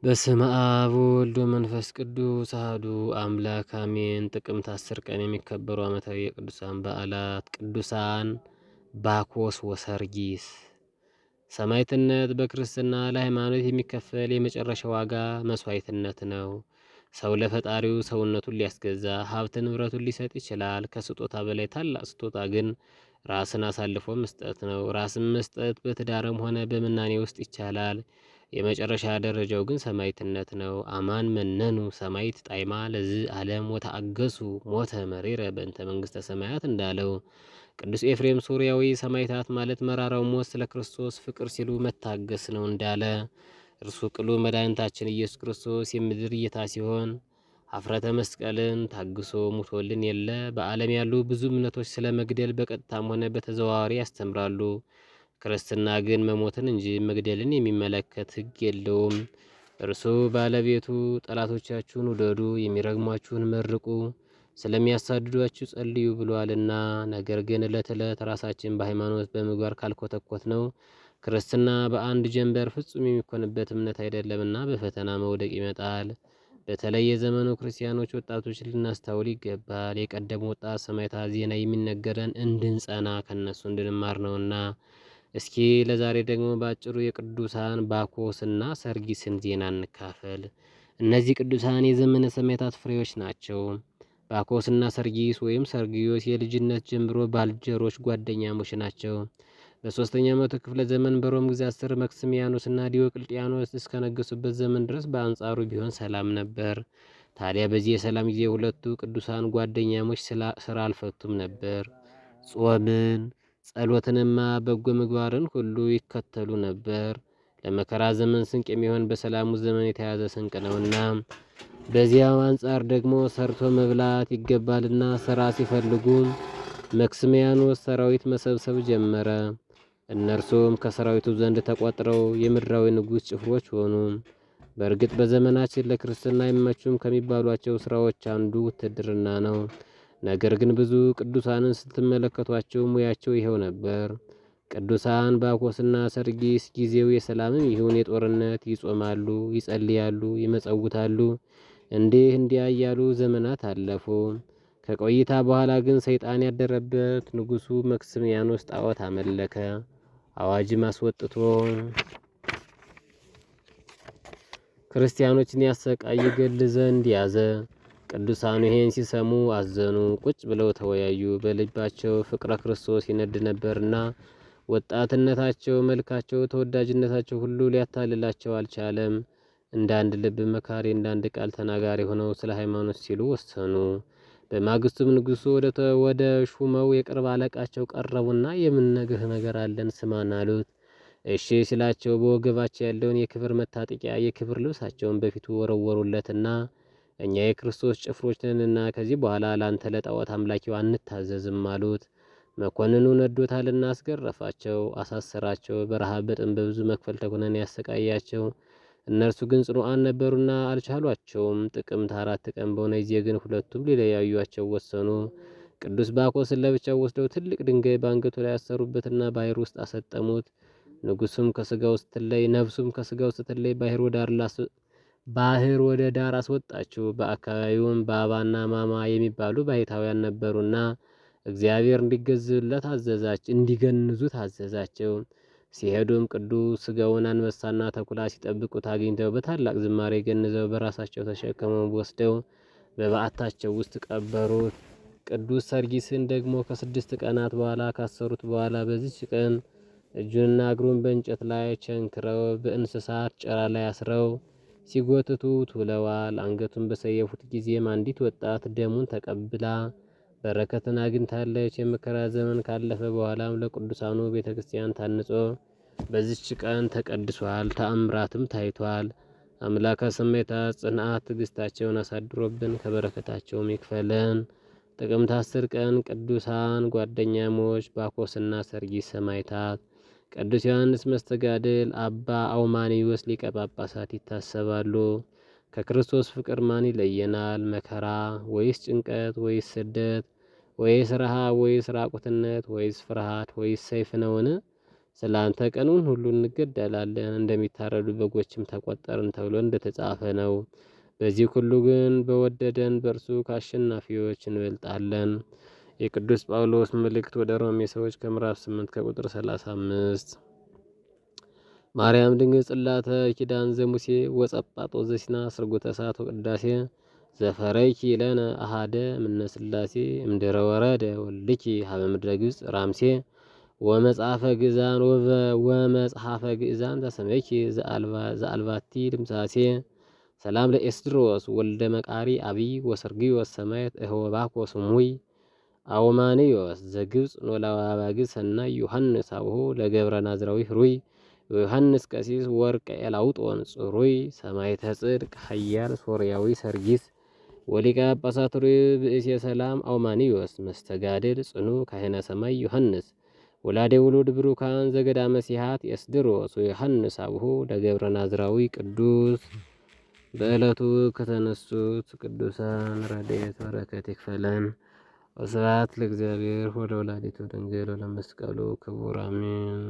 በስመ አብ ወወልድ ወመንፈስ ቅዱስ አሐዱ አምላክ አሜን። ጥቅምት 10 ቀን የሚከበሩ ዓመታዊ የቅዱሳን በዓላት፦ ቅዱሳን ባኮስ ወሰርጊስ። ሰማዕትነት በክርስትና ለሃይማኖት የሚከፈል የመጨረሻ ዋጋ መስዋዕትነት ነው። ሰው ለፈጣሪው ሰውነቱን ሊያስገዛ ሀብት ንብረቱን ሊሰጥ ይችላል። ከስጦታ በላይ ታላቅ ስጦታ ግን ራስን አሳልፎ መስጠት ነው። ራስን መስጠት በትዳርም ሆነ በምናኔ ውስጥ ይቻላል። የመጨረሻ ደረጃው ግን ሰማዕትነት ነው። አማን መነኑ ሰማዕት ጣይማ ለዝ ዓለም ወተአገሱ ሞተ መሪረ በእንተ መንግሥተ ሰማያት እንዳለው ቅዱስ ኤፍሬም ሶርያዊ ሰማዕታት ማለት መራራው ሞት ስለ ክርስቶስ ፍቅር ሲሉ መታገስ ነው እንዳለ እርሱ ቅሉ መድኃኒታችን ኢየሱስ ክርስቶስ የምድር ጌታ ሲሆን ኀፍረተ መስቀልን ታግሶ ሙቶልን የለ። በዓለም ያሉ ብዙ እምነቶች ስለ መግደል በቀጥታም ሆነ በተዘዋዋሪ ያስተምራሉ። ክርስትና ግን መሞትን እንጂ መግደልን የሚመለከት ሕግ የለውም። እርሱ ባለቤቱ ጠላቶቻችሁን ውደዱ፣ የሚረግሟችሁን መርቁ፣ ስለሚያሳድዷችሁ ጸልዩ ብሏልና። ነገር ግን ዕለት ዕለት ራሳችን በሃይማኖት በምግባር ካልኮተኮት ነው ክርስትና በአንድ ጀንበር ፍጹም የሚኮንበት እምነት አይደለምና በፈተና መውደቅ ይመጣል። በተለይ የዘመኑ ክርስቲያኖች ወጣቶች ልናስተውል ይገባል። የቀደሙ ወጣት ሰማዕታት ዜና የሚነገረን እንድንጸና ከነሱ እንድንማር ነውና። እስኪ ለዛሬ ደግሞ በአጭሩ የቅዱሳን ባኮስና ሰርጊስን ዜና እንካፈል። እነዚህ ቅዱሳን የዘመነ ሰማዕታት ፍሬዎች ናቸው። ባኮስና ሰርጊስ ወይም ሰርጊዮስ የልጅነት ጀምሮ ባልንጀሮች ጓደኛሞች ናቸው። በ3ኛው መቶ ክፍለ ዘመን በሮም ግዛት ስር መክስሚያኖስና ዲዮቅልጥያኖስ እስከነገሱበት ዘመን ድረስ በአንጻሩ ቢሆን ሰላም ነበር። ታዲያ በዚህ የሰላም ጊዜ ሁለቱ ቅዱሳን ጓደኛሞች ስራ አልፈቱም ነበር። ጾምን ጸሎትንማ በጎ ምግባርን ሁሉ ይከተሉ ነበር። ለመከራ ዘመን ስንቅ የሚሆን በሰላሙ ዘመን የተያዘ ስንቅ ነውና። በዚያው አንጻር ደግሞ ሰርቶ መብላት ይገባልና ስራ ሲፈልጉ መክስሚያኖስ ሰራዊት መሰብሰብ ጀመረ። እነርሱም ከሰራዊቱ ዘንድ ተቆጥረው የምድራዊ ንጉሥ ጭፍሮች ሆኑ። በእርግጥ በዘመናችን ለክርስትና አይመቹም ከሚባሏቸው ስራዎች አንዱ ውትድርና ነው። ነገር ግን ብዙ ቅዱሳንን ስትመለከቷቸው ሙያቸው ይኸው ነበር። ቅዱሳን ባኮስና ሰርጊስ ጊዜው የሰላምም ይሁን የጦርነት ይጾማሉ፣ ይጸልያሉ፣ ይመጸውታሉ። እንዲያ እያሉ ዘመናት አለፉ። ከቆይታ በኋላ ግን ሰይጣን ያደረበት ንጉሡ መክስሚያኖስ ጣዖት አመለከ። አዋጅም አስወጥቶ ክርስቲያኖችን ያሰቃይ ገድል ዘንድ ያዘ። ቅዱሳኑ ይሄን ሲሰሙ አዘኑ። ቁጭ ብለው ተወያዩ። በልባቸው ፍቅረ ክርስቶስ ይነድ ነበርና ወጣትነታቸው፣ መልካቸው፣ ተወዳጅነታቸው ሁሉ ሊያታልላቸው አልቻለም። እንደ አንድ ልብ መካሪ፣ እንደ አንድ ቃል ተናጋሪ ሆነው ስለ ሃይማኖት ሲሉ ወሰኑ። በማግስቱም ንጉሡ ወደ ሹመው የቅርብ አለቃቸው ቀረቡና የምንነግርህ ነገር አለን ስማን አሉት። እሺ ሲላቸው በወገባቸው ያለውን የክብር መታጠቂያ የክብር ልብሳቸውን በፊቱ ወረወሩለትና እኛ የክርስቶስ ጭፍሮች ነንና ከዚህ በኋላ ላንተ ለጣዖት አምላኪው አንታዘዝም አሉት። መኮንኑ ነዶታልና አስገረፋቸው፣ አሳሰራቸው። በረሃብ በጥም በብዙ መክፈል ተኮነን ያሰቃያቸው። እነርሱ ግን ጽኑዓን ነበሩና አልቻሏቸውም። ጥቅምት 4 ቀን በሆነ ጊዜ ግን ሁለቱም ሊለያዩአቸው ወሰኑ። ቅዱስ ባኮስን ለብቻው ወስደው ትልቅ ድንጋይ በአንገቱ ላይ ያሰሩበትና ባህር ውስጥ አሰጠሙት። ንጉሱም ከስጋው ስትለይ ነፍሱም ከስጋው ስትለይ ባህር ወደ ዳር አስወጣችው። በአካባቢውም ባባና ማማ የሚባሉ ባሕታውያን ነበሩና እግዚአብሔር እንዲገንዙት አዘዛቸው። ሲሄዱም ቅዱስ ስጋውን አንበሳና ተኩላ ሲጠብቁት አግኝተው በታላቅ ዝማሬ ገንዘው በራሳቸው ተሸክመው ወስደው በበዓታቸው ውስጥ ቀበሩት። ቅዱስ ሰርጊስን ደግሞ ከ6 ቀናት በኋላ ካሰሩት በኋላ በዚች ቀን እጁንና እግሩን በእንጨት ላይ ቸንክረው በእንስሳት ጭራ ላይ አስረው ሲጎትቱት ውለዋል። አንገቱን በሰየፉት ጊዜም አንዲት ወጣት ደሙን ተቀብላ በረከትን አግኝታለች። የመከራ ዘመን ካለፈ በኋላም ለቅዱሳኑ ቤተክርስቲያን ታንጾ በዚች ቀን ተቀድሷል። ተአምራትም ታይቷል። አምላከ ሰማዕታት ጽንዓት ትዕግስታቸውን አሳድሮብን ከበረከታቸውም ይክፈለን። ጥቅምት 10 ቀን ቅዱሳን ጓደኛሞች ባኮስና ሰርጊስ ሰማዕታት። ቅዱስ ዮሐንስ መስተጋድል፣ አባ አውማኒዮስ ሊቀ ጳጳሳት ይታሰባሉ። ከክርስቶስ ፍቅር ማን ይለየናል? መከራ ወይስ ጭንቀት ወይስ ስደት ወይስ ረሃብ ወይስ ራቁትነት ወይስ ፍርሃት ወይስ ሰይፍ ነውን? ስለ አንተ ቀኑን ሁሉ እንገደላለን፣ እንደሚታረዱ በጎችም ተቆጠርን ተብሎ እንደተጻፈ ነው። በዚህ ሁሉ ግን በወደደን በእርሱ ከአሸናፊዎች እንበልጣለን። የቅዱስ ጳውሎስ መልእክት ወደ ሮሜ ሰዎች ከምዕራፍ 8 ከቁጥር 35። ማርያም ድንግል ጽላተ ኪዳን ዘሙሴ ወጸጳጦ ዘሲና ስርጉተ ሰዓት ወቅዳሴ ዘፈረይኪ ለነ አሃደ እምነ ሥላሴ እምድረ ወረደ ወልድኪ ሀበ ምድረ ግብፅ ራምሴ ወመጽሐፈ ግእዛን ተሰመይኪ ዘአልባቲ ድምሳሴ ሰላም ለኤስድሮስ ወልደ መቃሪ አብይ ወሰርግዮስ ሰማየት እህወባኮ ስሙይ አውማንዮስ ዘግብፅ ኖላዊ አባግ ሰናይ ዮሐንስ አብሆ ለገብረ ናዝራዊ ህሩይ ዮሐንስ ቀሲስ ወርቀ ኤላውጦን ጽሩይ ሰማይተ ጽድቅ ኃያል ሶርያዊ ሰርጊስ ወሊቀ ጳጳሳት ሩይ ብእሴ ሰላም አውማንዮስ መስተጋድል ጽኑ ካህነ ሰማይ ዮሐንስ ወላዴ ውሉድ ብሩካን ዘገዳመ ሲሃት ኤስድሮስ ወዮሐንስ አብሁ ለገብረ ናዝራዊ ቅዱስ። በዕለቱ ከተነሱት ቅዱሳን ረድኤት በረከት ይክፈለን። ወስብሐት ለእግዚአብሔር ወለወላዲቱ ድንግል ወለመስቀሉ ክቡር አሜን።